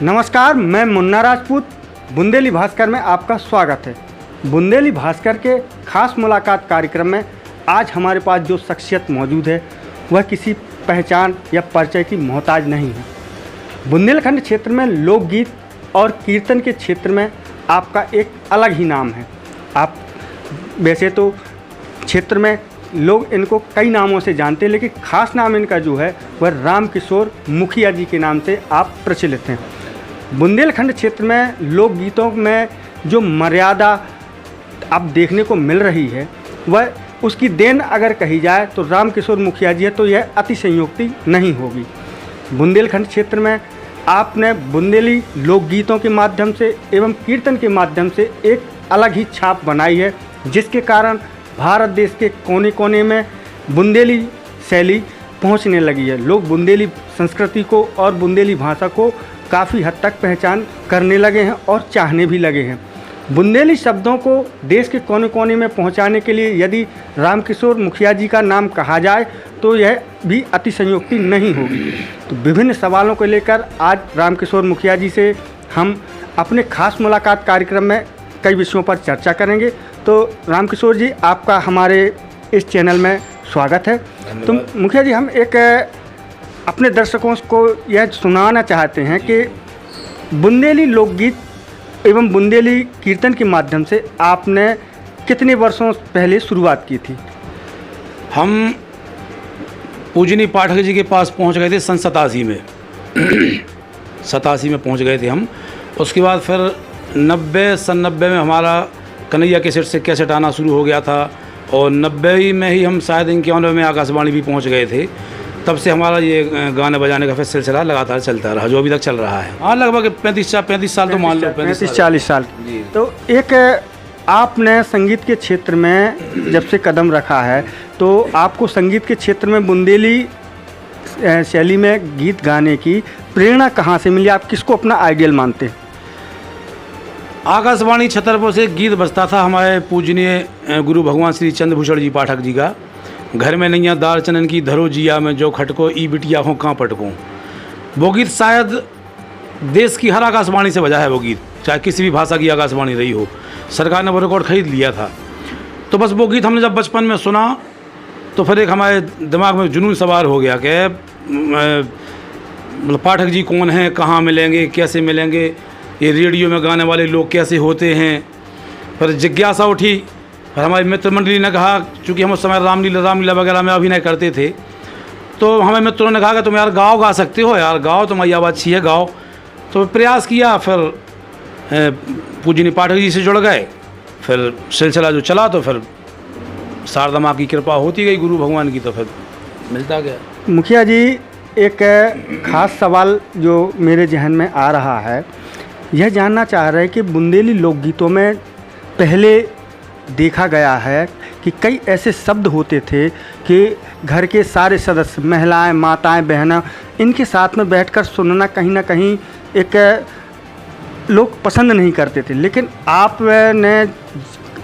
नमस्कार, मैं मुन्ना राजपूत। बुंदेली भास्कर में आपका स्वागत है। बुंदेली भास्कर के खास मुलाकात कार्यक्रम में आज हमारे पास जो शख्सियत मौजूद है वह किसी पहचान या परिचय की मोहताज नहीं है। बुंदेलखंड क्षेत्र में लोकगीत और कीर्तन के क्षेत्र में आपका एक अलग ही नाम है। आप वैसे तो क्षेत्र में लोग इनको कई नामों से जानते हैं, लेकिन खास नाम इनका जो है वह रामकिशोर मुखिया जी के नाम से आप प्रचलित हैं। बुंदेलखंड क्षेत्र में लोकगीतों में जो मर्यादा अब देखने को मिल रही है वह उसकी देन अगर कही जाए तो रामकिशोर मुखिया जी है, तो यह अतिशयोक्ति नहीं होगी। बुंदेलखंड क्षेत्र में आपने बुंदेली लोकगीतों के माध्यम से एवं कीर्तन के माध्यम से एक अलग ही छाप बनाई है, जिसके कारण भारत देश के कोने कोने में बुंदेली शैली पहुंचने लगी है। लोग बुंदेली संस्कृति को और बुंदेली भाषा को काफ़ी हद तक पहचान करने लगे हैं और चाहने भी लगे हैं। बुंदेली शब्दों को देश के कोने कोने में पहुंचाने के लिए यदि रामकिशोर मुखिया जी का नाम कहा जाए तो यह भी अतिशयोक्ति नहीं होगी। तो विभिन्न सवालों को लेकर आज रामकिशोर मुखिया जी से हम अपने खास मुलाकात कार्यक्रम में कई विषयों पर चर्चा करेंगे। तो रामकिशोर जी, आपका हमारे इस चैनल में स्वागत है। तो मुखिया जी, हम एक अपने दर्शकों को यह सुनाना चाहते हैं कि बुंदेली लोकगीत एवं बुंदेली कीर्तन के माध्यम से आपने कितने वर्षों पहले शुरुआत की थी? हम पूजनीय पाठक जी के पास पहुंच गए थे सन 87 में 87 में पहुंच गए थे हम। उसके बाद फिर सन 90 में हमारा कन्हैया कैसेट से कैसेट आना शुरू हो गया था, और 90 में ही हम शायद 91 में आकाशवाणी भी पहुंच गए थे। तब से हमारा ये गाने बजाने का फिर सिलसिला लगातार चलता रहा, जो अभी तक चल रहा है। हाँ, लगभग 35 साल तो मान लो, 35-40 साल। तो एक आपने संगीत के क्षेत्र में जब से कदम रखा है तो आपको संगीत के क्षेत्र में बुंदेली शैली में गीत गाने की प्रेरणा कहाँ से मिली? आप किसको अपना आइडियल मानते हैं? आकाशवाणी छतरपुर से गीत बजता था हमारे पूजनीय गुरु भगवान श्री चंद्रभूषण जी पाठक जी का। घर में नैया दार चनन की धरो जिया में जो खटको ई बिटिया हो कहाँ पटको। वो गीत शायद देश की हर आकाशवाणी से बजा है वो गीत, चाहे किसी भी भाषा की आकाशवाणी रही हो। सरकार ने वो रिकॉर्ड खरीद लिया था। तो बस वो गीत हमने जब बचपन में सुना तो फिर एक हमारे दिमाग में जुनून सवार हो गया कि मतलब पाठक जी कौन हैं, कहाँ मिलेंगे, कैसे मिलेंगे, ये रेडियो में गाने वाले लोग कैसे होते हैं। फिर जिज्ञासा उठी। फिर हमारी मित्र मंडली ने कहा, चूँकि हम उस समय रामलीला वगैरह में अभिनय करते थे, तो हमें मित्रों ने कहा कि तुम यार गाओ गा सकते हो, यार गाओ, तुम्हारी आवाज़ अच्छी है, गाओ। तो प्रयास किया। फिर पूजनीय पाठक जी से जुड़ गए। फिर सिलसिला जो चला तो फिर शारदा माँ की कृपा होती गई, गुरु भगवान की, तो फिर मिलता गया। मुखिया जी, एक ख़ास सवाल जो मेरे जहन में आ रहा है, यह जानना चाह रहे हैं कि बुंदेली लोकगीतों में पहले देखा गया है कि कई ऐसे शब्द होते थे कि घर के सारे सदस्य, महिलाएं, माताएं, बहनें, इनके साथ में बैठकर सुनना कहीं ना कहीं एक लोग पसंद नहीं करते थे। लेकिन आपने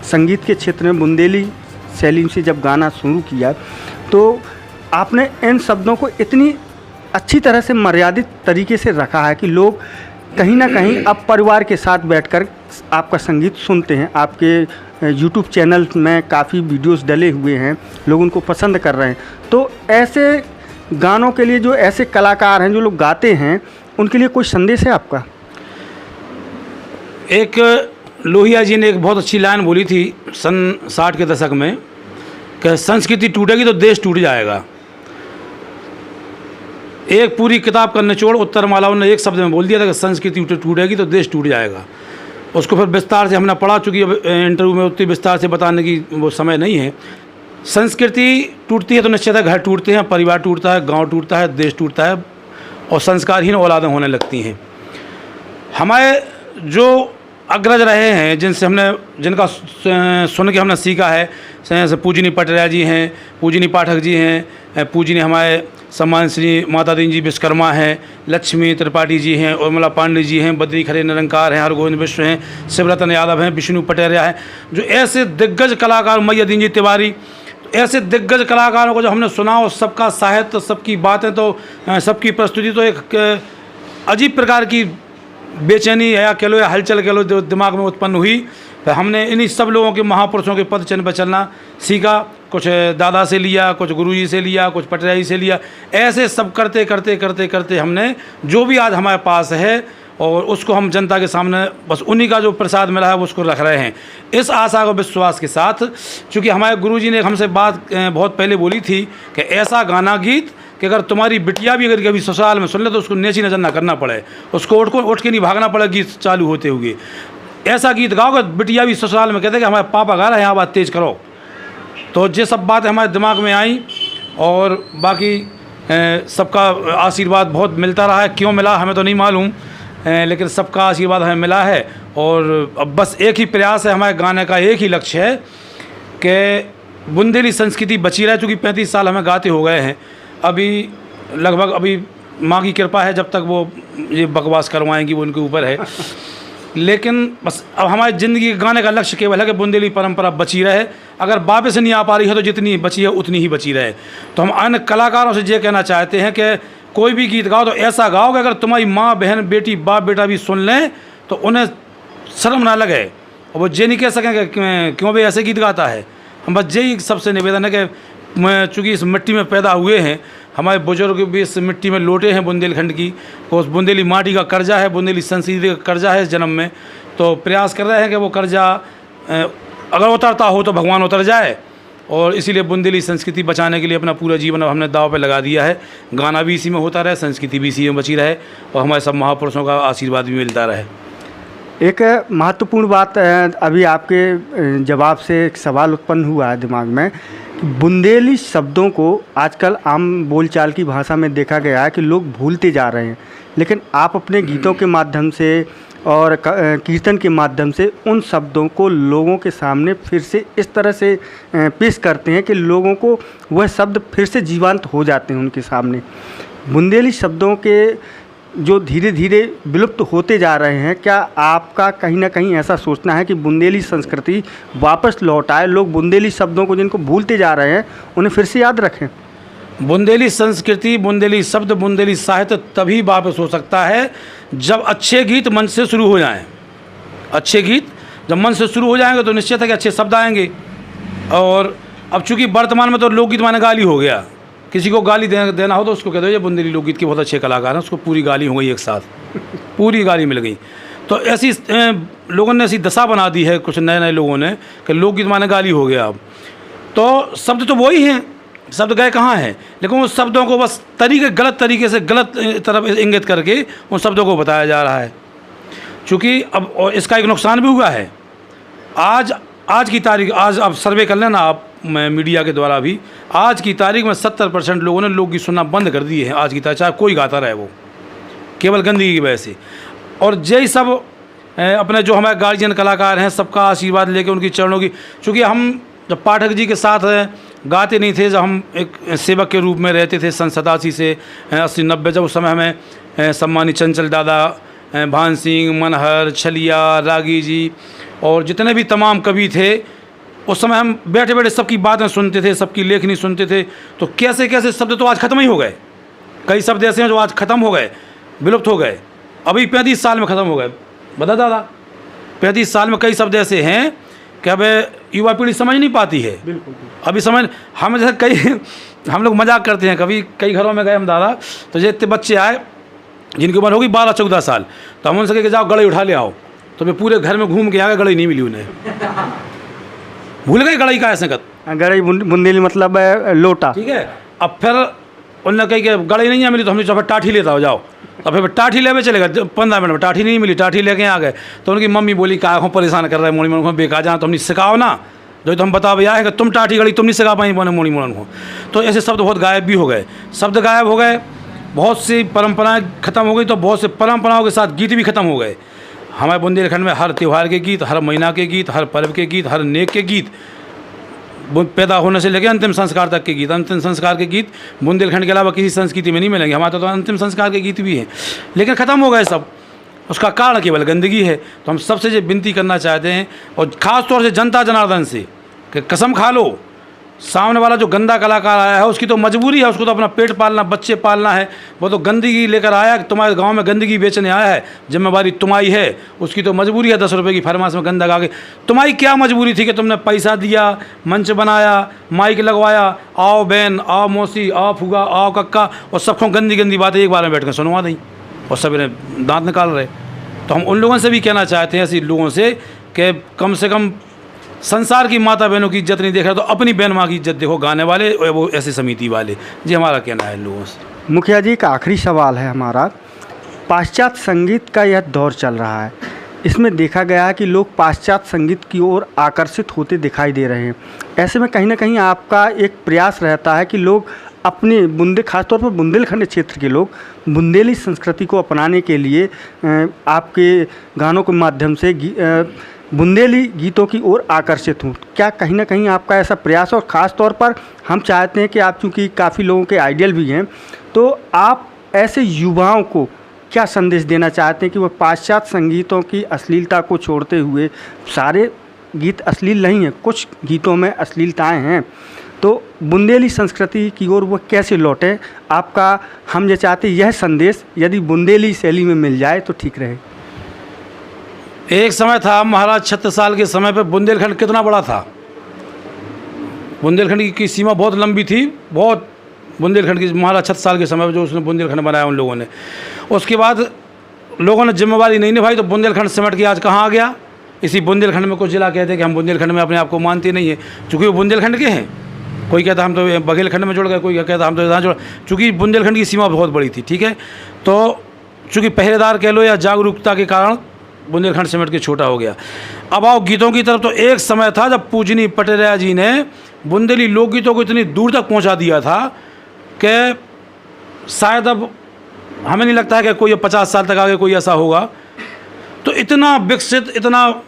संगीत के क्षेत्र में बुंदेली शैली से जब गाना शुरू किया तो आपने इन शब्दों को इतनी अच्छी तरह से मर्यादित तरीके से रखा है कि लोग कहीं ना कहीं अब परिवार के साथ बैठकर आपका संगीत सुनते हैं। आपके यूट्यूब चैनल में काफ़ी वीडियोस डले हुए हैं, लोग उनको पसंद कर रहे हैं। तो ऐसे गानों के लिए, जो ऐसे कलाकार हैं जो लोग गाते हैं, उनके लिए कोई संदेश है आपका? एक लोहिया जी ने एक बहुत अच्छी लाइन बोली थी सन 60 के दशक में कि संस्कृति टूटेगी तो देश टूट जाएगा। एक पूरी किताब का निचोड़ उत्तर मालाओं ने एक शब्द में बोल दिया था कि संस्कृति टूटेगी तो देश टूट जाएगा। उसको फिर विस्तार से हमने पढ़ा, चूँकि अब इंटरव्यू में उतनी विस्तार से बताने की वो समय नहीं है। संस्कृति टूटती है तो निश्चित है घर टूटते हैं, परिवार टूटता है, गांव टूटता है, देश टूटता है, और संस्कारहीन औलादें होने लगती हैं। हमारे जो अग्रज रहे हैं, जिनका सुन के हमने सीखा है, जैसे पूजनीय पटरिया जी हैं, पूजनीय पाठक जी हैं, पूजनीय हमारे सम्मान श्री माता दीन जी विश्वकर्मा हैं, लक्ष्मी त्रिपाठी जी हैं, उर्मिला पांडे जी हैं, बद्री खरे निरंकार हैं, हरगोविंद विश्व हैं, शिवरतन यादव हैं, विष्णु पटेरिया हैं, जो ऐसे दिग्गज कलाकार, मैया दीन जी तिवारी, ऐसे दिग्गज कलाकारों को जब हमने सुना, और सबका साहित्य, सबकी बातें, तो सबकी प्रस्तुति तो एक अजीब प्रकार की बेचैनी या कह लो या हलचल कह लो जो दिमाग में उत्पन्न हुई, तो हमने इन्हीं सब लोगों के महापुरुषों के पद चिन्ह पर चलना सीखा। कुछ दादा से लिया, कुछ गुरुजी से लिया, कुछ पटराई से लिया, ऐसे सब करते करते करते करते हमने जो भी आज हमारे पास है और उसको हम जनता के सामने बस उन्हीं का जो प्रसाद मिला है वो उसको रख रहे हैं, इस आशा और विश्वास के साथ। चूँकि हमारे गुरुजी ने हमसे बात बहुत पहले बोली थी कि ऐसा गाना गीत कि अगर तुम्हारी बिटिया भी अगर कभी ससुराल में सुन ले तो उसको नेची नज़र ना करना पड़े, उसको उठ के नहीं भागना पड़े गीत चालू होते हुए। ऐसा गीत गाओगे बिटिया भी ससुराल में कहते कि हमारे पापा गा रहे हैं, यहाँ बात तेज़ करो। तो ये सब बातें हमारे दिमाग में आई और बाकी सबका आशीर्वाद बहुत मिलता रहा है। क्यों मिला हमें तो नहीं मालूम, लेकिन सबका आशीर्वाद हमें मिला है। और अब बस एक ही प्रयास है हमारे गाने का, एक ही लक्ष्य है कि बुंदेली संस्कृति बची रहे। चूँकि 35 साल हमें गाते हो गए हैं, अभी लगभग अभी माँ की कृपा है, जब तक वो ये बकवास करवाएंगी वो उनके ऊपर है। लेकिन बस अब हमारी ज़िंदगी के गाने का लक्ष्य केवल है कि बुंदेली परंपरा बची रहे। अगर वापस नहीं आ पा रही है तो जितनी बची है उतनी ही बची रहे। तो हम अन्य कलाकारों से ये कहना चाहते हैं कि कोई भी गीत गाओ तो ऐसा गाओ कि अगर तुम्हारी माँ बहन बेटी बाप बेटा भी सुन लें तो उन्हें शर्म ना लगे और वो ये नहीं कह सकें कि क्यों भाई ऐसे गीत गाता है। हम बस यही सबसे निवेदन है कि चूँकि इस मिट्टी में पैदा हुए हैं, हमारे बुजुर्ग भी इस मिट्टी में लौटे हैं बुंदेलखंड की, उस बुंदेली माटी का कर्जा है, बुंदेली संस्कृति का कर्जा है इस जन्म में। तो प्रयास कर रहे हैं कि वो कर्जा अगर उतरता हो तो भगवान उतर जाए, और इसीलिए बुंदेली संस्कृति बचाने के लिए अपना पूरा जीवन अब हमने दाव पे लगा दिया है। गाना भी इसी में होता रहे, संस्कृति भी इसी में बची रहे और हमारे सब महापुरुषों का आशीर्वाद भी मिलता रहे। एक महत्वपूर्ण बात अभी आपके जवाब से एक सवाल उत्पन्न हुआ है दिमाग में कि बुंदेली शब्दों को आजकल आम बोलचाल की भाषा में देखा गया है कि लोग भूलते जा रहे हैं, लेकिन आप अपने गीतों के माध्यम से और कीर्तन के माध्यम से उन शब्दों को लोगों के सामने फिर से इस तरह से पेश करते हैं कि लोगों को वह शब्द फिर से जीवंत हो जाते हैं उनके सामने। बुंदेली शब्दों के जो धीरे धीरे विलुप्त होते जा रहे हैं, क्या आपका कहीं ना कहीं ऐसा सोचना है कि बुंदेली संस्कृति वापस लौट आए, लोग बुंदेली शब्दों को जिनको भूलते जा रहे हैं उन्हें फिर से याद रखें? बुंदेली संस्कृति, बुंदेली शब्द, बुंदेली साहित्य तभी वापस हो सकता है जब अच्छे गीत मन से शुरू हो जाएं। अच्छे गीत जब मन से शुरू हो जाएंगे तो निश्चित है कि अच्छे शब्द आएंगे। और अब चूँकि वर्तमान में तो लोकगीत माने गाली हो गया, किसी को गाली देना हो तो उसको कह दो ये बुंदेली लोकगीत के बहुत अच्छे कलाकार हैं, उसको पूरी गाली हो गई एक साथ, पूरी गाली मिल गई। तो ऐसी लोगों ने ऐसी दशा बना दी है कुछ नए नए लोगों ने कि लोकगीत माने गाली हो गया। अब तो शब्द तो वही हैं, शब्द गए कहाँ हैं, लेकिन उन शब्दों को बस गलत तरीके से गलत तरफ इंगित करके उन शब्दों को बताया जा रहा है। चूँकि अब और इसका एक नुकसान भी हुआ है। आज की तारीख, आज आप सर्वे कर लेना आप मीडिया के द्वारा भी, आज की तारीख में 70% लोगों ने लोकगीत सुनना बंद कर दिए हैं आज की तारीख, चाहे कोई गाता रहे वो, केवल गंदगी की वजह से। और यही सब अपने जो हमारे गार्जियन कलाकार हैं सबका आशीर्वाद लेके उनकी चरणों की, चूँकि हम जब पाठक जी के साथ गाते नहीं थे, जब हम एक सेवक के रूप में रहते थे सन 87 से 80-90, जब उस समय हमें सम्मानित चंचल दादा, भान सिंह, मनहर, छलिया, रागी जी और जितने भी तमाम कवि थे, उस समय हम बैठे बैठे सबकी बातें सुनते थे, सबकी लेखनी सुनते थे। तो कैसे कैसे शब्द तो आज ख़त्म ही हो गए, कई शब्द ऐसे हैं जो आज ख़त्म हो गए, विलुप्त हो गए, अभी 35 साल में ख़त्म हो गए। बता दादा 35 साल में कई शब्द ऐसे हैं कि अब युवा पीढ़ी समझ नहीं पाती है। बिल्कुल अभी समझ, हम जैसे कई हम लोग मजाक करते हैं, कभी कई घरों में गए हम दादा, तो जैसे इतने बच्चे आए जिनकी उम्र होगी 12-14 साल, तो हम उनसे कह के जाओ गड़े उठा ले आओ, तो मैं पूरे घर में घूम के आ गया, गड़े नहीं मिली उन्हें, भूल गए गड़ई का ऐसे कर। गड़ई बुंदेली मतलब लोटा, ठीक है। अब फिर उन्होंने कही कि गड़ई नहीं है मिली, तो हमने फिर टाठी लेता हो जाओ, तो फिर टाठी ले चलेगा, 15 मिनट में टाठी नहीं मिली, टाठी लेके आ गए। तो उनकी मम्मी बोली का आँखों परेशान कर रहे हैं मोड़ी मोड़ को, बेकार जहाँ तो हमने सिखाओ ना, जो तो हम बता भैया है कि तुम टाठी गड़ी तुम नहीं सिखा पाई मोड़ी मोड़न को। तो ऐसे शब्द बहुत गायब भी हो गए, शब्द गायब हो गए, बहुत सी परंपराएं ख़त्म हो गई, तो बहुत से परंपराओं के साथ गीत भी ख़त्म हो गए। हमारे बुंदेलखंड में हर त्यौहार के गीत, हर महीना के गीत, हर पर्व के गीत, हर नेक के गीत, पैदा होने से लेकर अंतिम संस्कार तक के गीत, अंतिम संस्कार के गीत बुंदेलखंड के अलावा किसी संस्कृति में नहीं मिलेंगे। हमारे तो अंतिम संस्कार के गीत भी हैं, लेकिन ख़त्म हो गए सब। उसका कारण केवल गंदगी है। तो हम सबसे ये विनती करना चाहते हैं, और ख़ास तौर से जनता जनार्दन से, कि कसम खा लो, सामने वाला जो गंदा कलाकार आया है उसकी तो मजबूरी है, उसको तो अपना पेट पालना, बच्चे पालना है। वो तो गंदगी लेकर आया, तुम्हारे गांव में गंदगी बेचने आया है, जिम्मेवारी तुम्हारी है, उसकी तो मजबूरी है 10 रुपये की फरमाश में गंदा गा के। तुम्हारी क्या मजबूरी थी कि तुमने पैसा दिया, मंच बनाया, माइक लगवाया, आओ बहन, आओ मौसी, आओ फूगा, आओ कक्का, और सबको गंदी गंदी बातें एक बार में बैठ कर सुनवा दी और सब इन्हें दांत निकाल रहे। तो हम उन लोगों से भी कहना चाहते हैं, ऐसे लोगों से, कि कम से कम संसार की माता बहनों की इज्जत नहीं देख रहा तो अपनी बहन माँ की इज्जत देखो, गाने वाले और वो ऐसे समिति वाले। जी हमारा कहना है लोगों से। मुखिया जी, एक आखिरी सवाल है हमारा। पाश्चात्य संगीत का यह दौर चल रहा है, इसमें देखा गया है कि लोग पाश्चात्य संगीत की ओर आकर्षित होते दिखाई दे रहे हैं। ऐसे में कहीं ना कहीं आपका एक प्रयास रहता है कि लोग अपने खासतौर पर बुंदेलखंड क्षेत्र के लोग बुंदेली संस्कृति को अपनाने के लिए आपके गानों के माध्यम से बुंदेली गीतों की ओर आकर्षित हूँ। क्या कहीं ना कहीं आपका ऐसा प्रयास, और ख़ास तौर पर हम चाहते हैं कि आप चूँकि काफ़ी लोगों के आइडियल भी हैं, तो आप ऐसे युवाओं को क्या संदेश देना चाहते हैं कि वह पाश्चात्य संगीतों की अश्लीलता को छोड़ते हुए, सारे गीत अश्लील नहीं हैं, कुछ गीतों में अश्लीलताएँ हैं, तो बुंदेली संस्कृति की ओर वो कैसे लौटें? आपका हम ये चाहते यह संदेश यदि बुंदेली शैली में मिल जाए तो ठीक रहे। एक समय था, महाराज छत्रसाल के समय पे बुंदेलखंड कितना बड़ा था। बुंदेलखंड की सीमा बहुत लंबी थी, बहुत। बुंदेलखंड की महाराज छत्रसाल के समय पे जो उसने बुंदेलखंड बनाया उन लोगों ने, उसके बाद लोगों ने जिम्मेवारी नहीं निभाई तो बुंदेलखंड सिमट के आज कहाँ आ गया। इसी बुंदेलखंड में कुछ जिला कहते हैं कि हम बुंदेलखंड में अपने आप को मानते नहीं है, चूँकि वो बुंदेलखंड के हैं। कोई कहता हम तो बघेलखंड में जुड़ गए, कोई कहता हम तो यहाँ जुड़, चूँकि बुंदेलखंड की सीमा बहुत बड़ी थी, ठीक है। तो चूँकि पहरेदार कह लो या जागरूकता के कारण बुंदेलखंड सिमट के छोटा हो गया। अब आओ गीतों की तरफ। तो एक समय था जब पूजनी पटेरिया जी ने बुंदेली लोकगीतों को इतनी दूर तक पहुंचा दिया था कि शायद अब हमें नहीं लगता है कि कोई 50 साल तक आगे कोई ऐसा होगा। तो इतना विकसित, इतना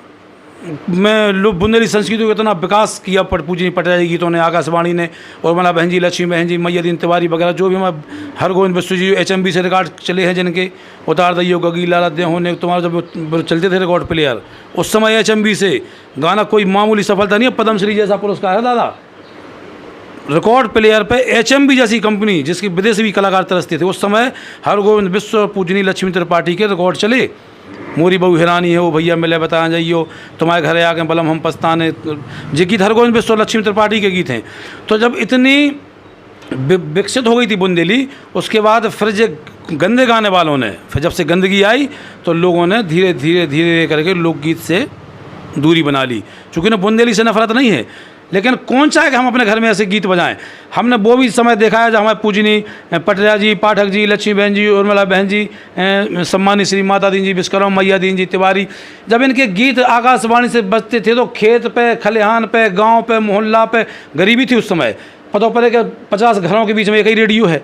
बुंदेली संस्कृति को इतना विकास किया पूजनी पटेरिया जी गीतों ने, आकाशवाणी ने, और मला बहन जी, लक्ष्मी बहन जी, मैयादीन तिवारी वगैरह, जो भी हमारे हरगोविंद बिस्सू जी HMV से रिकॉर्ड चले हैं जिनके, उतार दैयो गगी लाला दे होने, तुम्हारा जब चलते थे रिकॉर्ड प्लेयर उस समय HMV से गाना कोई मामूली सफलता नहीं है। पद्मश्री जैसा पुरस्कार है दादा। रिकॉर्ड प्लेयर पे HMV जैसी कंपनी, जिसकी विदेशी भी कलाकार तरसते थे, उस समय हरगोविंद बिस्सू और पूजनी लक्ष्मी त्रिपाठी के रिकॉर्ड चले। मोरी बहू हैरानी है वो भैया मिले बता जाइयो, तुम्हारे घरे आके बलम हम पछताने, ये गीत हरगोविंद बिस्सू और लक्ष्मी त्रिपाठी के गीत हैं। तो जब इतनी विकसित हो गई थी बुंदेली, उसके बाद फिर जो गंदे गाने वालों ने, फिर जब से गंदगी आई तो लोगों ने धीरे धीरे धीरे करके लोकगीत से दूरी बना ली। चूँकि ना बुंदेली से नफरत नहीं है, लेकिन कौन चाहे कि हम अपने घर में ऐसे गीत बजाएं। हमने वो भी समय देखा है जब हमारे पूजनी पटेरिया जी, पाठक जी, लक्ष्मी बहन जी, उर्मिला बहन जी, सम्मानी श्री माता दीन जी, विश्वकर्मा मैया दीन जी तिवारी, जब इनके गीत आकाशवाणी से बजते थे तो खेत पे, खलिहान पे, गांव पे, मोहल्ला पे, गरीबी थी उस समय। पता पड़े कि 50 घरों के बीच में एक ही रेडियो है,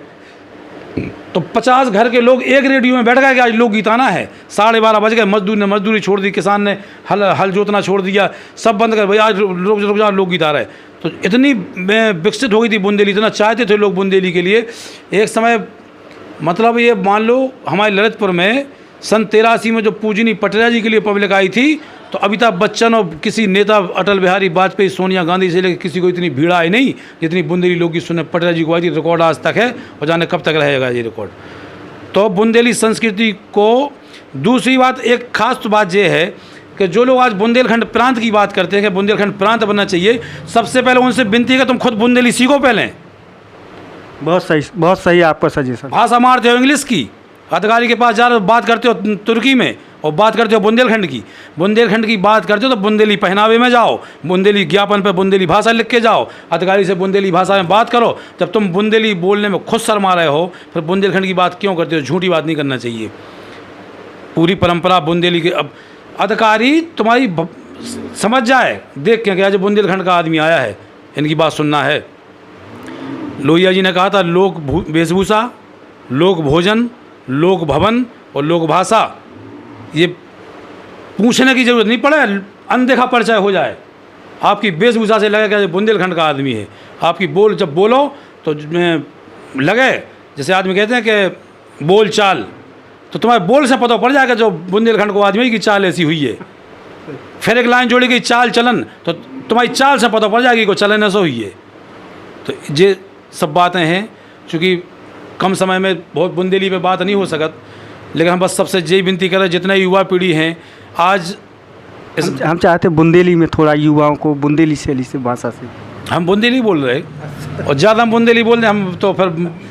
तो 50 घर के लोग एक रेडियो में बैठ गए कि आज लोकगीत आना है। 12:30 बज गए, मजदूर ने मजदूरी छोड़ दी, किसान ने हल जोतना छोड़ दिया, सब बंद कर, भाई आज रुक जा, लोकगीत आ रहा है। तो इतनी विकसित हो गई थी बुंदेली, इतना चाहते थे लोग बुंदेली के लिए। एक समय मतलब ये मान लो हमारे ललितपुर में सन 83 में जो पूजनी पटेरिया जी के लिए पब्लिक आई थी, तो अमिताभ बच्चन और किसी नेता, अटल बिहारी वाजपेयी, सोनिया गांधी से लेकर किसी को इतनी भीड़ आई नहीं जितनी बुंदेली लोकगीत सुनने पटेरिया जी को आई थी। रिकॉर्ड आज तक है और जाने कब तक रहेगा ये रिकॉर्ड। तो बुंदेली संस्कृति को, दूसरी बात, एक खास बात ये है कि जो लोग आज बुंदेलखंड प्रांत की बात करते हैं कि बुंदेलखंड प्रांत बनना चाहिए, सबसे पहले उनसे विनती है कि तुम खुद बुंदेली सीखो पहले। बहुत सही आपका सजेशन। भाषा मारते हो इंग्लिश की, अधिकारी के पास जा रहे हो बात करते हो तुर्की में, और बात करते हो बुंदेलखंड की बात करते हो तो बुंदेली पहनावे में जाओ, बुंदेली ज्ञापन पे बुंदेली भाषा लिख के जाओ, अधिकारी से बुंदेली भाषा में बात करो। जब तुम बुंदेली बोलने में खुद शर्मा रहे हो, फिर बुंदेलखंड की बात क्यों करते हो? झूठी बात नहीं करना चाहिए। पूरी परंपरा बुंदेली के, अब अधिकारी तुम्हारी समझ जाए देख के कि आज बुंदेलखंड का आदमी आया है, इनकी बात सुनना है। लोहिया जी ने कहा था, लोक वेशभूषा, लोक भोजन, लोक भवन और लोक भाषा, ये पूछने की जरूरत नहीं पड़े, अनदेखा परिचय हो जाए। आपकी वेशभूषा से लगे कि बुंदेलखंड का आदमी है। आपकी जब बोलो तो लगे, जैसे आदमी कहते हैं कि बोल चाल, तो तुम्हारे बोल से पता पड़ जाएगा जो बुंदेलखंड को आदमी की चाल ऐसी हुई है। फिर एक लाइन जोड़ी गई चाल चलन, तो तुम्हारी चाल से पता पड़ जाएगी को चलन ऐसा हुई है। तो ये सब बातें हैं। चूँकि कम समय में बहुत बुंदेली पे बात नहीं हो सकत, लेकिन हम बस सबसे यही विनती करें जितने युवा पीढ़ी हैं आज हम चाहते हैं बुंदेली में थोड़ा युवाओं को बुंदेली शैली से भाषा से। हम बुंदेली बोल रहे और ज़्यादा हम बुंदेली बोल रहे हम तो फिर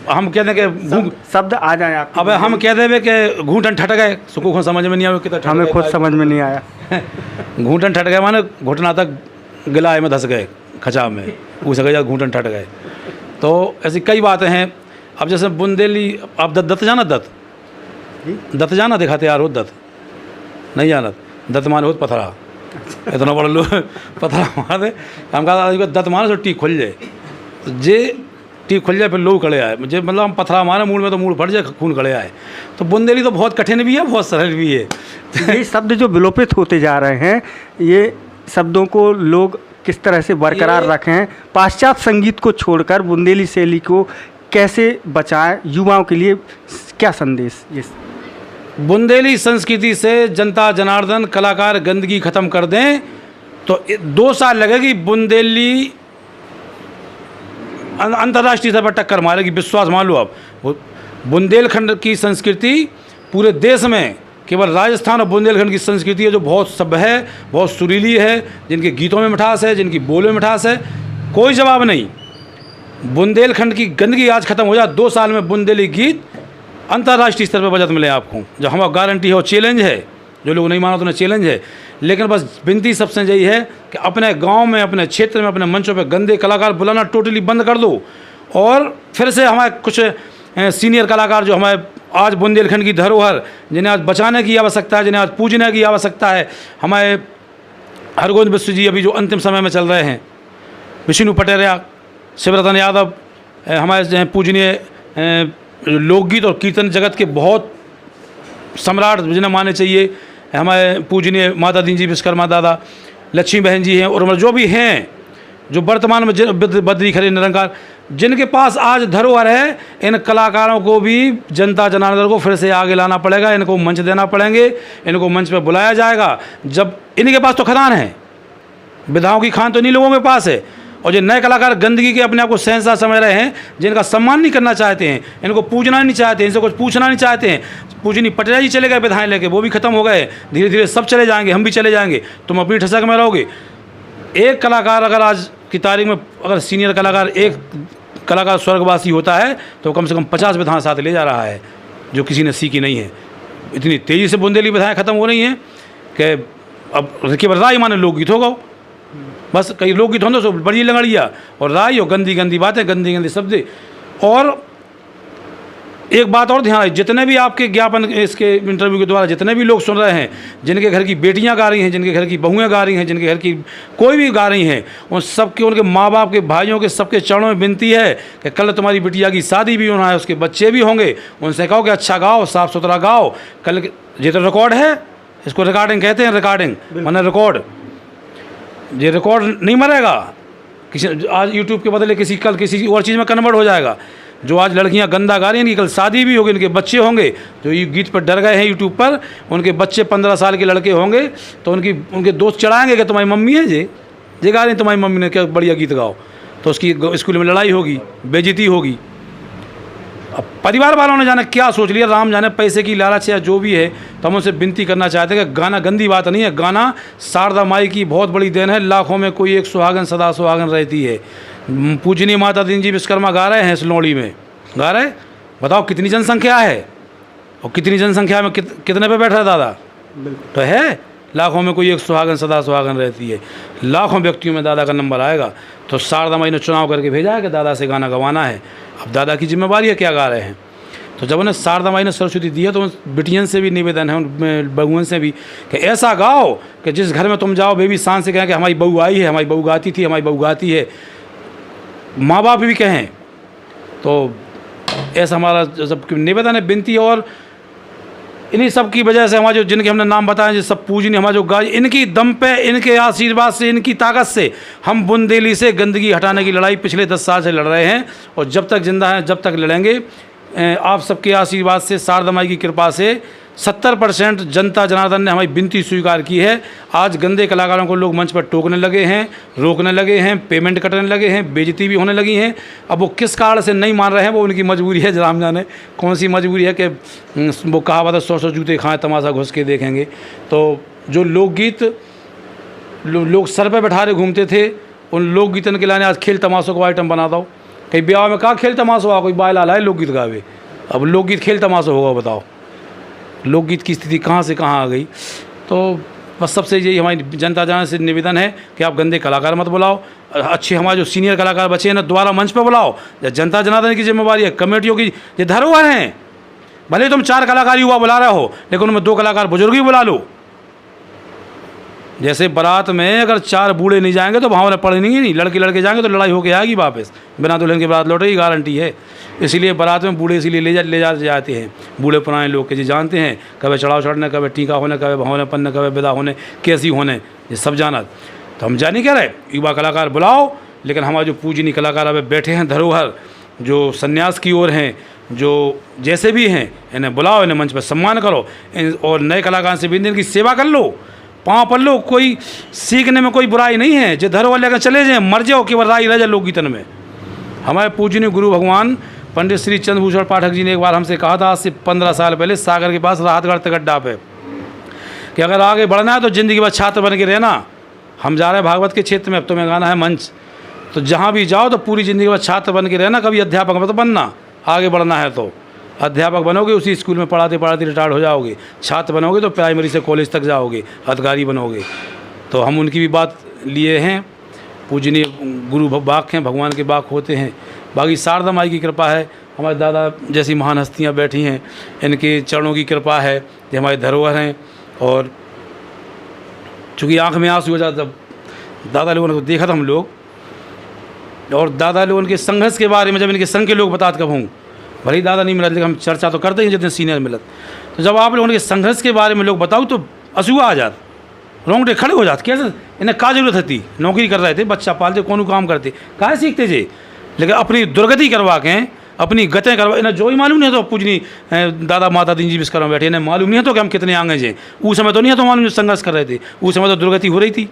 हम कह दें कि शब्द आ जाए आप। अब हम कह देवे कि घूंटन ठट गए, सुकू को समझ में नहीं आया कितना हमें खुद समझ में नहीं आया। घूंटन ठट गए माने घुटना तक गिलाए में धस गए खचाव में, उस जगह घूंटन ठट गए। तो ऐसी कई बातें हैं। अब जैसे बुंदेली, आप दत्त जाना, दत्त जाना दिखाते यार हो, दत्त नहीं जाना, दत्त माने हो पथरा, इतना बड़ा लोग पथरा मारे, हम कहा दत्त मारे तो टी खुल जाए, तो जे टी खुल जाए फिर लोग खड़े आए, मुझे मतलब हम पथरा मारे मूड में तो मूड फट जाए, खून खड़े आए। तो बुंदेली तो बहुत कठिन भी है, बहुत सरल भी है। ये शब्द जो विलोपित होते जा रहे हैं, ये शब्दों को लोग किस तरह से बरकरार रखें हैं, पाश्चात्य संगीत को छोड़कर बुंदेली शैली को कैसे बचाएं, युवाओं के लिए क्या संदेश? ये बुंदेली संस्कृति से जनता जनार्दन कलाकार गंदगी ख़त्म कर दें तो 2 साल लगेगी, बुंदेली अंतर्राष्ट्रीय स्तर पर टक्कर मारेगी, विश्वास मान लो। अब बुंदेलखंड की संस्कृति पूरे देश में केवल राजस्थान और बुंदेलखंड की संस्कृति है जो बहुत सभ्य है, बहुत सुरीली है, जिनके गीतों में मिठास है, जिनकी बोलों में मिठास है, कोई जवाब नहीं। बुंदेलखंड की गंदगी आज ख़त्म हो जाए, 2 साल में बुंदेली गीत अंतर्राष्ट्रीय स्तर पर बजट मिले आपको, जो हमारा गारंटी है और चैलेंज है। जो लोग नहीं मानो तो उन्हें चैलेंज है, लेकिन बस विनती सबसे यही है कि अपने गांव में, अपने क्षेत्र में, अपने मंचों पे गंदे कलाकार बुलाना टोटली बंद कर दो। और फिर से हमारे कुछ सीनियर कलाकार जो हमारे आज बुंदेलखंड की धरोहर, जिन्हें आज बचाने की आवश्यकता है, जिन्हें आज पूजने की आवश्यकता है, हमारे हरगोविंद बिश्व जी अभी जो अंतिम समय में चल रहे हैं, विष्णु पटेरिया, शिवरतन यादव, हमारे पूजनीय लोकगीत और कीर्तन जगत के बहुत सम्राट जिन्हें माने चाहिए, हमारे पूजनीय माता दीन जी विश्वकर्मा दादा, लक्ष्मी बहन जी हैं, और जो भी हैं जो वर्तमान में बद्री खड़े निरंकार, जिनके पास आज धरोहर है, इन कलाकारों को भी जनता जनार्दन को फिर से आगे लाना पड़ेगा, इनको मंच देना पड़ेंगे, इनको मंच पर बुलाया जाएगा। जब इनके पास तो खदान है, विधाओं की खान तो इन्हीं लोगों के पास है, और जो नए कलाकार गंदगी के अपने आप को शहंशाह समझ रहे हैं, जिनका सम्मान नहीं करना चाहते हैं, इनको पूजना नहीं चाहते, इनसे कुछ पूछना नहीं चाहते हैं। पूजनी पटेरिया जी चले गए विधाएं लेके, वो भी खत्म हो गए, धीरे धीरे सब चले जाएंगे, हम भी चले जाएंगे, तुम अपनी ठसक में रहोगे। एक कलाकार अगर आज की तारीख में अगर सीनियर कलाकार एक कलाकार स्वर्गवासी होता है तो कम से कम 50 विधाएं साथ ले जा रहा है, जो किसी ने सीखी नहीं है। इतनी तेज़ी से बुंदेली विधाएं खत्म हो रही हैं कि अब केवल राय माने लोकगीत होगा, बस कई लोकगीत होंगे तो बड़ी लंगड़िया और राय और गंदी गंदी बातें, गंदी गंदी शब्द। और एक बात और ध्यान, जितने भी आपके ज्ञापन इसके इंटरव्यू के द्वारा जितने भी लोग सुन रहे हैं, जिनके घर की बेटियां गा रही हैं, जिनके घर की बहुएं गा रही हैं, जिनके घर की कोई भी गा रही हैं, उन सबके, उनके माँ बाप के, भाइयों के, सबके चरणों में विनती है कि कल तुम्हारी बिटिया की शादी भी होना है, उसके बच्चे भी होंगे, उनसे कहो कि अच्छा गाओ, साफ़ सुथरा गाओ। कल ये तो रिकॉर्ड है, इसको रिकॉर्डिंग कहते हैं, रिकॉर्डिंग माने रिकॉर्ड। ये रिकॉर्ड नहीं मरेगा, किसी आज यूट्यूब के बदले कल किसी और चीज़ में कन्वर्ट हो जाएगा। जो आज लड़कियां गंदा गा रही हैं, इनकी कल शादी भी होगी, इनके बच्चे होंगे, जो ये गीत पर डर गए हैं यूट्यूब पर, उनके बच्चे 15 साल के लड़के होंगे, तो उनके दोस्त चढ़ाएंगे कि तुम्हारी मम्मी है जे गा रही, तुम्हारी मम्मी ने क्या बढ़िया गीत गाओ, तो उसकी स्कूल में लड़ाई होगी, बेइज्जती होगी। अब परिवार वालों ने जाने क्या सोच लिया, राम जाने पैसे की लालच या जो भी है, तो हम उनसे विनती करना चाहते हैं कि गाना गंदी बात नहीं है, गाना शारदा माई की बहुत बड़ी देन है, लाखों में कोई एक सुहागन सदा सुहागन रहती है। पूजनीय माता दीन जी विश्वकर्मा गा रहे हैं, इस लोहड़ी में गा रहे, बताओ कितनी जनसंख्या है, और कितनी जनसंख्या में कितने पे बैठ रहा है दादा, तो है लाखों में कोई एक सुहागन सदा सुहागन रहती है, लाखों व्यक्तियों में दादा का नंबर आएगा। तो शारदा माई ने चुनाव करके भेजा है कि दादा से गाना गवाना है, अब दादा की जिम्मेवारी है क्या गा रहे हैं। तो जब उन्हें शारदा माई ने सरस्वती दी है, तो उन बिटियन से भी निवेदन है, उन बहुओं से भी, कि ऐसा गाओ कि जिस घर में तुम जाओ बेबी शान से कहें कि हमारी बहू आई है, हमारी बहू गाती थी, हमारी बहू गाती है, माँ बाप भी कहें। तो ऐसा हमारा सब निवेदन है, विनती। और इन्हीं सब की वजह से हमारे जो जिनके हमने नाम बताए, जो सब पूजनीय हमारे जो गाय, इनकी दम पे, इनके आशीर्वाद से, इनकी ताकत से हम बुंदेली से गंदगी हटाने की लड़ाई पिछले 10 साल से लड़ रहे हैं, और जब तक जिंदा हैं जब तक लड़ेंगे। आप सबके आशीर्वाद से, शारदा माई की कृपा से 70% जनता जनार्दन ने हमारी विनती स्वीकार की है। आज गंदे कलाकारों को लोग मंच पर टोकने लगे हैं, रोकने लगे हैं, पेमेंट कटने लगे हैं, बेइज्जती भी होने लगी हैं। अब वो किस कारण से नहीं मान रहे हैं, वो उनकी मजबूरी है, राम जाने कौन सी मजबूरी है कि वो कहावत है 100 जूते खाएं तमाशा घुस के देखेंगे। तो जो लोकगीत लोग सर पे बैठा रहे घूमते थे, उन लोकगीतन के लाने आज खेल तमाशों को आइटम बना दो। कहीं ब्याह में कहा खेल तमाशा हुआ, कोई बाय लाला है लोकगीत गावे, अब लोकगीत खेल तमाशा होगा बताओ। लोकगीत की स्थिति कहाँ से कहाँ आ गई। तो बस सबसे यही हमारी जनता जनार्दन से निवेदन है कि आप गंदे कलाकार मत बुलाओ, अच्छे हमारे जो सीनियर कलाकार बचे हैं ना दोबारा मंच पर बुलाओ। जनता जनार्दन की जिम्मेवारी है, कमेटियों की ये धरोहर हैं। भले तुम 4 कलाकार युवा बुला रहे हो, लेकिन उनमें 2 कलाकार बुजुर्ग ही बुला लो। जैसे बारात में अगर 4 बूढ़े नहीं जाएंगे तो भावना पड़ेंगी नहीं, लड़के लड़के जाएंगे तो लड़ाई होके आएगी वापस, बिना दुल्हन के बारात लौटेगी गारंटी है। इसलिए बारात में बूढ़े इसीलिए ले जाते हैं, बूढ़े पुराने लोग के जी जानते हैं कभी चढ़ाव चढ़ने, कभी टीका होने, कभी भावने पन्ने, कभी विदा होने, कैसी होने, ये सब जाना। तो हम जाने कह रहे युवा कलाकार बुलाओ, लेकिन हमारे जो पूजनीय कलाकार अब बैठे हैं धरोहर, जो संन्यास की ओर हैं, जो जैसे भी हैं, इन्हें बुलाओ, इन्हें मंच पर सम्मान करो और नए कलाकार से भी इनकी सेवा कर लो, पाँव पर लो। कोई सीखने में कोई बुराई नहीं है, जो धरोहर लेकर चले जाएँ, मर जाओ, केवल राई रह जाए लोकगीतन में। हमारे पूजनीय गुरु भगवान पंडित श्री चंद्रभूषण पाठक जी ने एक बार हमसे कहा था, आज से 15 साल पहले सागर के पास राहतगढ़ तगड्डा पे, कि अगर आगे बढ़ना है तो ज़िंदगी भर छात्र बन के रहना। हम जा रहे हैं भागवत के क्षेत्र में, अब तुम्हें गाना है मंच, तो जहाँ भी जाओ तो पूरी ज़िंदगी भर छात्र बन के रहना, कभी अध्यापक मत बनना। आगे बढ़ना है तो अध्यापक बनोगे, उसी स्कूल में पढ़ाते पढ़ाते रिटायर्ड हो जाओगे। छात्र बनोगे तो प्राइमरी से कॉलेज तक जाओगे, अधिकारी बनोगे। तो हम उनकी भी बात लिए हैं। पूजनीय गुरु बाक हैं, भगवान के बाक होते हैं। बाकी शारदा माई की कृपा है, हमारे दादा जैसी महान हस्तियाँ बैठी हैं, इनके चरणों की कृपा है, ये हमारे धरोहर हैं। और चूँकि आँख में आंसू हो जाता, दादा लोगों ने तो देखा था हम लोग, और दादा लोगों के संघर्ष के बारे में जब इनके संघ के लोग बताते कब हूँ, भले ही दादा नहीं मिलत, लेकिन हम चर्चा तो करते हैं जितने सीनियर मिलत। तो जब आप लोगों के संघर्ष के बारे में लोग बताओ तो असूआ आ जाता, रोंगटे खड़े हो जाते। कैसे इन्हें क्या जरूरत थी, नौकरी कर रहे थे, बच्चा पालते, कौन काम करते, कहाँ सीखते थे, लेकिन अपनी दुर्गति करवा के, अपनी गतें करवा, इन्हें जो ही मालूम नहीं तो पूजनी दादा माता दीन जी विश्वकर्मा बैठे, इन्हें मालूम नहीं है तो कि हम कितने आगे जाए। उस समय तो नहीं है तो मालूम जो संघर्ष कर रहे थे, उस समय तो दुर्गति हो रही थी,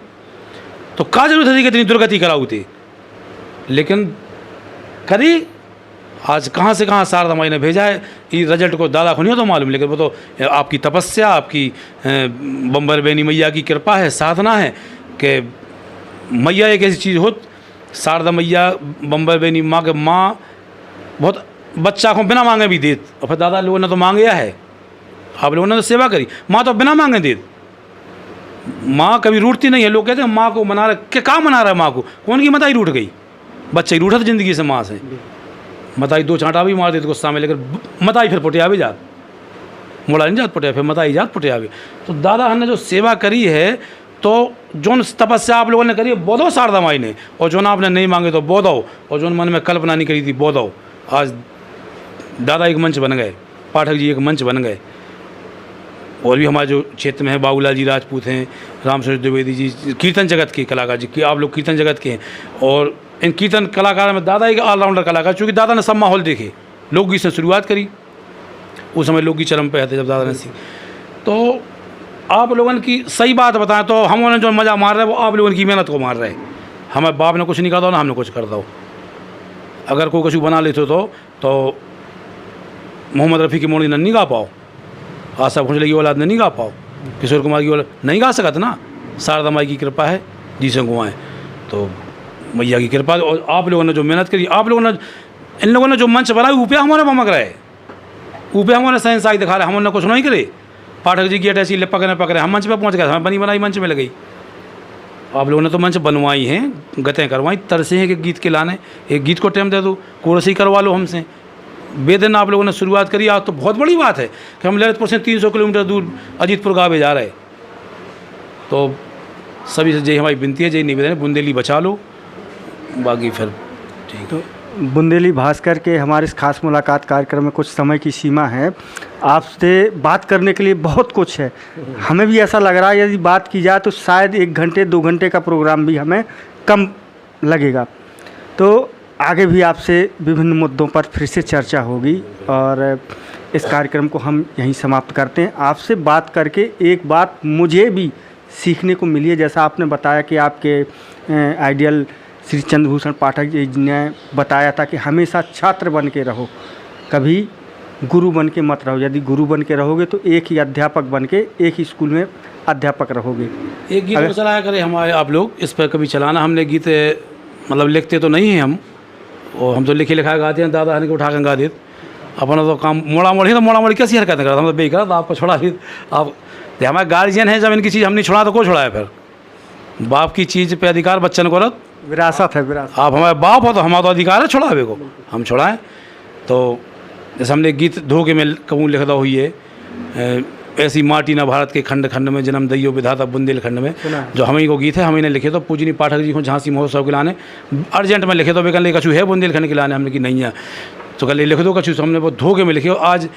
तो क्या जरूरत थी कि इतनी दुर्गति कराऊ थे, लेकिन करी। आज कहाँ से कहाँ शारदा माई ने भेजा है, ये रिजल्ट को दादा को नहीं हो तो मालूम, लेकिन वो तो आपकी तपस्या, आपकी बम्बर बेनी मैया की कृपा है, साधना है कि मैया एक ऐसी चीज़ हो, शारदा मैया बम्बर बेनी माँ के माँ बहुत बच्चा को बिना मांगे भी देत, और फिर दादा लोगों ने तो मांगया है, आप लोगों ने तो सेवा करी। माँ तो बिना मांगे देत, माँ कभी रूठती नहीं है। लोग कहते हैं माँ को मना रहे, क्या मना रहा है माँ को, कौन की मताई रूठ गई, बच्चे रूठा था ज़िंदगी से माँ से, मताई 2 चांटा भी मार देते गुस्सा में, लेकिन मताई फिर पुटिया भी जात, मुड़ा नहीं जात पुटिया, फिर मताई जात पुटिया भी। तो दादा हमने जो सेवा करी है, तो जो तपस्या आप लोगों ने करी है बोधो शारदा माई ने, और जो ना आपने नहीं मांगे तो बोधो, और जो मन में कल्पना नहीं करी थी बोधो। आज दादा एक मंच बन गए, पाठक जी एक मंच बन गए, और भी हमारे जो क्षेत्र में है बाबूलाल जी राजपूत हैं, रामचंद्र द्विवेदी जी कीर्तन जगत के कलाकार जी, कि आप लोग कीर्तन जगत के हैं, और इन कीर्तन कलाकार में दादा एक ऑलराउंडर कलाकार, चूँकि दादा ने सब माहौल देखे, लोकगीत से शुरुआत करी, उस समय लोकगीत चरम पे आते जब दादा ने सीख। तो आप लोगों की सही बात बताएं तो हम उन्होंने जो मज़ा मार रहे हैं वो आप लोगों की मेहनत को मार रहे हैं। हमारे बाप ने कुछ नहीं कहा था ना हमने कुछ कर दो, अगर कोई कुछ बना लेते तो मोहम्मद रफ़ी की मोड़ी नहीं गा पाओ, आशा भोसले की औलाद ने नहीं गा पाओ, किशोर कुमार की औलाद नहीं गा सकत ना। शारदा माई की कृपा है जी से गुआएँ, तो मैया की कृपा। और आप लोगों ने जो मेहनत करी, आप लोगों ने, इन लोगों ने जो मंच बनाया ऊपर हमारे ममक रहे, ऊपर हमारे सहनसाई दिखा रहे, हमने कुछ नहीं करे। पाठक जी की ऐसी ले पकड़े हम मंच पे पहुंच गए, हमें बनी बनाई मंच में लग गई। आप लोगों ने तो मंच बनवाई हैं, गतें करवाई, तरसे हैं कि गीत के लाने, एक गीत को टाइम दे दो, कोरस ही करवा लो हमसे। बेदिन आप लोगों ने शुरुआत करी, आज तो बहुत बड़ी बात है कि हम ललितपुर से 300 किलोमीटर दूर अजीतपुर गाँव जा रहे। तो सभी से यही हमारी विनती है, यही निवेदन है, बुंदेली बचा लो, बाकी फिर ठीक। तो बुंदेली भास्कर के हमारे इस खास मुलाकात कार्यक्रम में कुछ समय की सीमा है, आपसे बात करने के लिए बहुत कुछ है। हमें भी ऐसा लग रहा है यदि बात की जाए तो शायद 1 घंटे 2 घंटे का प्रोग्राम भी हमें कम लगेगा। तो आगे भी आपसे विभिन्न मुद्दों पर फिर से चर्चा होगी, और इस कार्यक्रम को हम यहीं समाप्त करते हैं। आपसे बात करके एक बात मुझे भी सीखने को मिली है, जैसा आपने बताया कि आपके आइडियल श्री चंद्रभूषण पाठक जी ने बताया था कि हमेशा छात्र बन के रहो, कभी गुरु बन के मत रहो। यदि गुरु बन के रहोगे तो एक ही अध्यापक बन के एक ही स्कूल में अध्यापक रहोगे। एक गीत तो चलाया करें हमारे आप लोग, इस पर कभी चलाना। हमने गीत मतलब लिखते तो नहीं हैं हम, और हम तो लिखे लिखा गाते हैं, दादा हने को उठा कर गा देते अपना तो काम। मोड़ा मोड़ी तो मोड़ा मोड़ी कैसी हरकतें करता, हम तो बेकार तो आपको छोड़ा फिर आप हमारे गार्जियन है, जब इनकी चीज़ हम नहीं छोड़ा तो को छोड़ा है। फिर बाप की चीज़ पे अधिकार बच्चन को रत विरासत है, विरासत। आप हमारे बाप हो तो हमारा तो अधिकार है छुड़ावे को, हम छुड़ाएं। तो जैसे हमने गीत धोखे में कहूँ लिखता हुई है, ऐसी माटी ना भारत के खंड खंड में जन्म दैयो विधाता बुंदेलखंड में, जो हम ही को गीत है हम ही ने लिखे। तो पूजनी पाठक जी को झांसी महोत्सव के लाने अर्जेंट में लिखे, तो वे कहने कछु है बुंदेलखंड के लाने, हमने कि नहीं है तो कल लिख दो कछु। तो हमने वो धोखे में लिखे। आज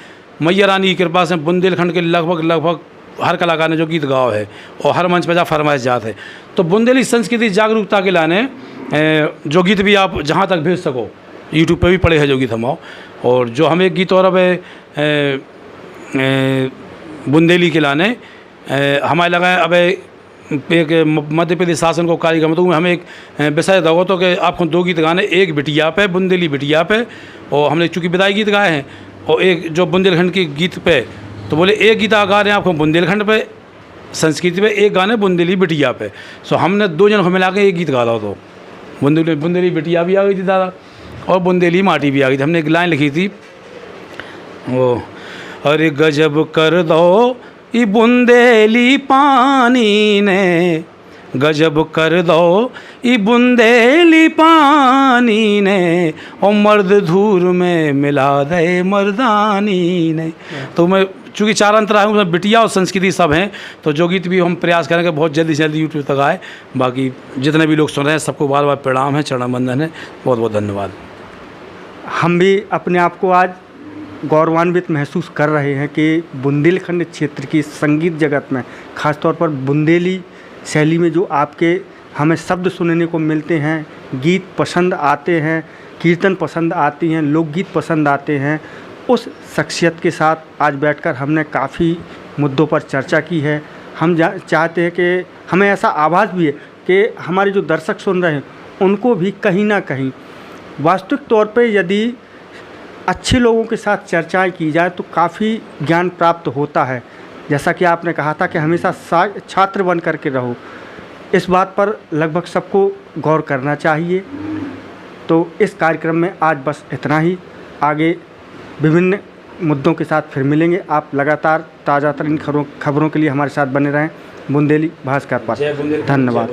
मैया रानी की कृपा से बुंदेलखंड के लगभग हर कलाकार ने जो गीत गाओ है और हर मंच पर जा फरमाइश जात है। तो बुंदेली संस्कृति जागरूकता के लाने जो गीत भी आप जहाँ तक भेज सको, यूट्यूब पे भी पड़े हैं जो गीत हम आओ। और जो हम एक गीत और अब बुंदेली के लाने हमारे लगा अब एक मध्य प्रदेश शासन को कार्यक्रम, तो हमें एक विषय दो तो कि आपको 2 गीत गाने, एक बिटिया पे बुंदेली बिटिया पे, और हमने चूँकि विदाई गीत गाए हैं, और एक जो बुंदेलखंड के गीत पे, तो बोले एक गीत गा रहे हैं आपको बुंदेलखंड पे संस्कृति पे, एक गाने बुंदेली बिटिया पे। सो हमने 2 जन को मिला के एक गीत गा दो, तो बुंदेली बिटिया भी आ गई थी दादा, और बुंदेली माटी भी आ गई थी। हमने एक लाइन लिखी थी, वो अरे गजब कर दो ये बुंदेली पानी ने, गजब कर दो ये बुंदेली पानी ने, और मर्द धूर में मिला दे मर्दानी ने। तो मैं चूँकि 4 अंतर आए उसमें बिटिया और संस्कृति सब हैं, तो जो गीत भी हम प्रयास करेंगे बहुत जल्दी से जल्दी यूट्यूब तक आए। बाकी जितने भी लोग सुन रहे हैं सबको बार बार प्रणाम है, चरण बंदन है, बहुत बहुत धन्यवाद। हम भी अपने आप को आज गौरवान्वित महसूस कर रहे हैं कि बुंदेलखंड क्षेत्र की संगीत जगत में, ख़ासतौर पर बुंदेली शैली में जो आपके हमें शब्द सुनने को मिलते हैं, गीत पसंद आते हैं, कीर्तन पसंद आती हैं, लोकगीत पसंद आते हैं, उस शख्सियत के साथ आज बैठकर हमने काफ़ी मुद्दों पर चर्चा की है। हम चाहते हैं कि हमें ऐसा आभास भी है कि हमारे जो दर्शक सुन रहे हैं उनको भी कहीं ना कहीं वास्तविक तौर पे यदि अच्छे लोगों के साथ चर्चाएं की जाए तो काफ़ी ज्ञान प्राप्त होता है। जैसा कि आपने कहा था कि हमेशा छात्र बन कर के रहो, इस बात पर लगभग सबको गौर करना चाहिए। तो इस कार्यक्रम में आज बस इतना ही, आगे विभिन्न मुद्दों के साथ फिर मिलेंगे। आप लगातार ताज़ा तरीन खबरों के लिए हमारे साथ बने रहें। बुंदेली भास्कर पर धन्यवाद।